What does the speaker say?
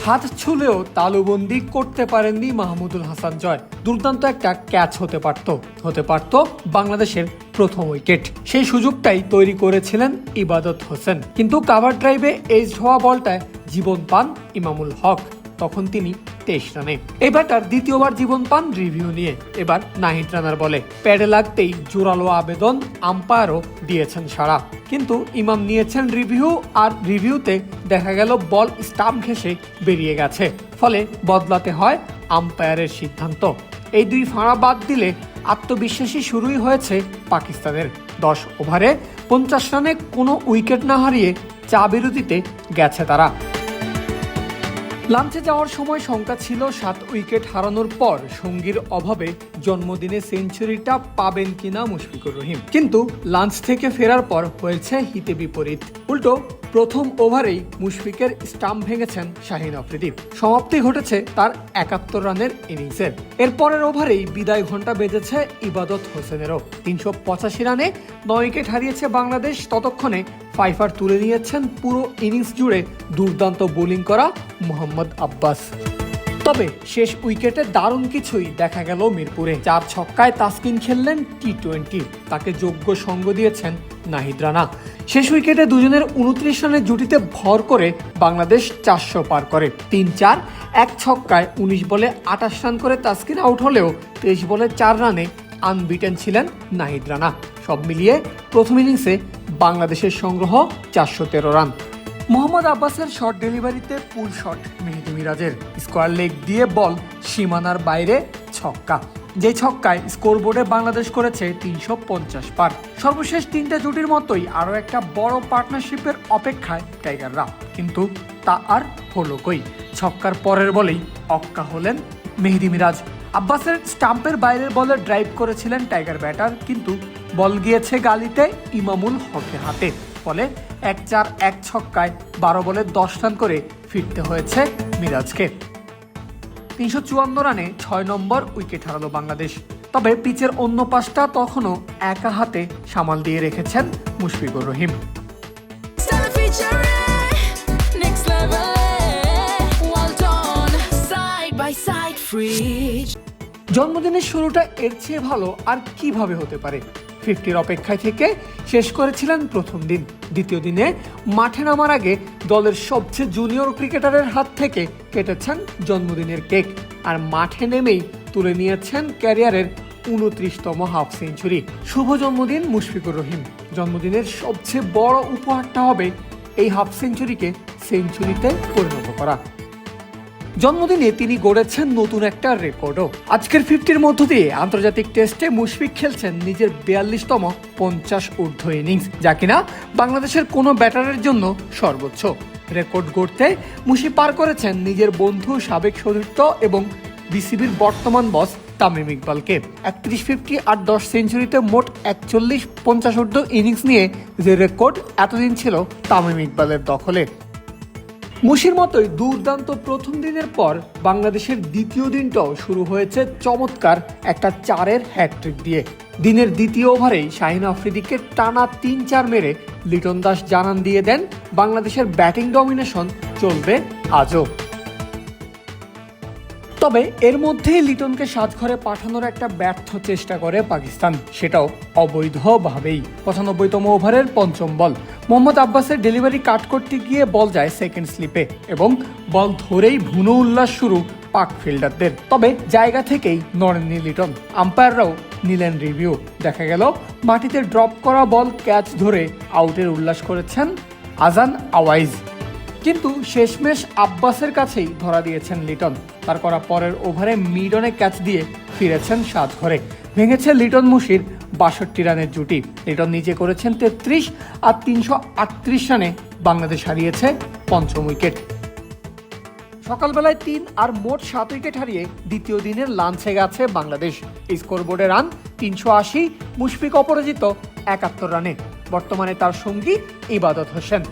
হাত ছুলেও তালুবন্দি করতে পারেননি মাহমুদুল হাসান জয়। দুর্দান্ত একটা ক্যাচ হতে পারত বাংলাদেশের প্রথম উইকেট। সেই সুযোগটাই তৈরি করেছিলেন ইবাদত হোসেন, কিন্তু কাভার ড্রাইভে এজ হওয়া বলটায় জীবন পান ইমামুল হক। তখন তিনি 23 রানে। এই ব্যাটার দ্বিতীয়বার জীবন পান রিভিউ নিয়ে, এবার নাহিদ রানার বলে। প্যাডে লাগতেই জোরালো আবেদন আম্পায়ারও দিয়েছেন সাড়া, কিন্তু ইমাম নিয়েছেন রিভিউ, আর রিভিউতে দেখা গেল বল স্টাম্প ঘেঁষে বেরিয়ে গেছে। ফলে বদলাতে হয় আম্পায়ারের সিদ্ধান্ত। এই দুই ফাঁড়া বাদ দিলে আত্মবিশ্বাসী শুরুই হয়েছে পাকিস্তানের। 10 ওভারে 50 রানে কোনো উইকেট না হারিয়ে চা বিরতিতে গেছে তারা। লাঞ্চে যাওয়ার সময় শঙ্কা ছিল 7 উইকেট হারানোর পর সঙ্গীর অভাবে জন্মদিনে সেঞ্চুরিটা পাবেন কিনা মুশফিকুর রহিম, কিন্তু লাঞ্চ থেকে ফেরার পর হয়েছে হিতে বিপরীত। উল্টো প্রথম ওভারেই মুশফিকের স্টাম্প ভেঙেছেন শাহিন আফ্রিদি। সমাপ্তি ঘটেছে তার 71 রানের ইনিংসের। এর পরের ওভারেই বিদায় ঘণ্টা বেজেছে ইবাদত হোসেনেরও। 385 রানে 9 উইকেট হারিয়েছে বাংলাদেশ। ততক্ষণে ফাইফার তুলে নিয়েছেন পুরো ইনিংস জুড়ে দুর্দান্ত বোলিং করা মোহাম্মদ আব্বাস। তবে শেষ উইকেটে দারুণ কিছুই দেখা গেল মিরপুরে। 4 ছক্কায় তাসকিন খেললেন টি-20, তাকে যোগ্য সঙ্গ দিয়েছেন নাহিদ রানা। শেষ উইকেটে দুজনের 29 রানের জুটিতে ভর করে বাংলাদেশ 400 পার করে। 3-4 এক ছক্কায় 19 বলে 28 রান করে তাসকিন আউট হলেও 23 বলে 4 রানে আনবিটেন ছিলেন নাহিদ রানা। সব মিলিয়ে প্রথম ইনিংসে বাংলাদেশের সংগ্রহ 413 রান। মোহাম্মদ আব্বাসের শর্ট ডেলিভারিতে পুল শট মেহেদী মিরাজের, স্কোয়ার লেগ দিয়ে বল সীমানার বাইরে ছক্কা, যে ছক্কায় স্কোরবোর্ডে বাংলাদেশ করেছে 350 পার। সর্বশেষ 3টে জুটির মতোই আরও একটা বড় পার্টনারশিপের অপেক্ষায় টাইগাররা, কিন্তু তা আর হলো কই। ছক্কার পরের বলেই অক্কা হলেন মেহেদী মিরাজ। আব্বাসের স্টাম্পের বাইরের বলে ড্রাইভ করেছিলেন টাইগার ব্যাটার, কিন্তু বল গিয়েছে গালিতে ইমামুল হকের হাতে। ফলে 1-4 এক ছক্কায় 12 বলে 10 রান করে ফিরতে হয়েছে মিরাজকে। 354 রানে 6 নম্বর উইকেট হারালো বাংলাদেশ। তবে পিচের অন্য পাশটা তখনও একা হাতে সামাল দিয়ে রেখেছেন মুশফিকুর রহিম। জন্মদিনের শুরুটা এর চেয়ে ভালো আর কিভাবে হতে পারে। 50-র অপেক্ষায় থেকে শেষ করেছিলেন প্রথম দিন। দ্বিতীয় দিনে মাঠে নামার আগে দলের সবচেয়ে জুনিয়র ক্রিকেটারের হাত থেকে কেটেছেন জন্মদিনের কেক, আর মাঠে নেমেই তুলে নিয়েছেন ক্যারিয়ারের 29তম হাফ সেঞ্চুরি। শুভ জন্মদিন মুশফিকুর রহিম। জন্মদিনের সবচেয়ে বড় উপহারটা হবে এই হাফ সেঞ্চুরিকে সেঞ্চুরিতে পরিণত করা। জন্মদিনে তিনি গড়েছেন নতুন একটা রেকর্ডও। আজকের 50-র মধ্য দিয়ে আন্তর্জাতিক টেস্টে মুশফিক খেলছেন নিজের 42তম 50 ঊর্ধ্ব ইনিংস, যা কিনা বাংলাদেশের কোনো ব্যাটারের জন্য সর্বোচ্চ। রেকর্ড গড়তে মুশি পার করেছেন নিজের বন্ধু, সাবেক সতীর্থ এবং বিসিবির বর্তমান বস তামিম ইকবালকে। 31-50 আর 10 সেঞ্চুরিতে মোট 41-50 ঊর্ধ্ব ইনিংস নিয়ে যে রেকর্ড এতদিন ছিল তামিম ইকবালের দখলে। মুশির মতোই দুর্দান্ত প্রথম দিনের পর বাংলাদেশের দ্বিতীয় দিনটাও শুরু হয়েছে চমৎকার একটা 4-এর হ্যাটট্রিক দিয়ে। দিনের দ্বিতীয় ওভারেই শাহিন আফ্রিদিকে টানা 3-4 মেরে লিটন দাস জানান দিয়ে দেন বাংলাদেশের ব্যাটিং ডমিনেশন চলবে আজও। তবে এর মধ্যেই লিটনকে সাজঘরে পাঠানোর একটা ব্যর্থ চেষ্টা করে পাকিস্তান, সেটাও অবৈধভাবেই। 95তম ওভারের 5ম বল, মোহাম্মদ আব্বাসের ডেলিভারি কাট করতে গিয়ে বল যায় সেকেন্ড স্লিপে এবং বল ধরেই ভুনো উল্লাস শুরু পাক ফিল্ডারদের। তবে জায়গা থেকেই নড়েননি লিটন, আম্পায়াররাও নিলেন রিভিউ। দেখা গেল মাটিতে ড্রপ করা বল ক্যাচ ধরে আউটের উল্লাস করেছেন আজান আওয়াইজ, কিন্তু শেষমেশ আব্বাসের কাছেই ধরা দিয়েছেন লিটন। তার করা পরের ওভারে মিডনে ক্যাচ দিয়ে ফিরেছেন সাজঘরে। ভেঙেছে লিটন মুশির 62 রানের জুটি। লিটন নিজে করেছেন 33 আর 338 রানে বাংলাদেশ হারিয়েছে 5ম উইকেট। সকালবেলায় 3 আর মোট 7 উইকেট হারিয়ে দ্বিতীয় দিনের লাঞ্চে গেছে বাংলাদেশ। স্কোরবোর্ডে রান 380, মুশফিক অপরাজিত 71 রানে। বর্তমানে তার সঙ্গী ইবাদত হোসেন।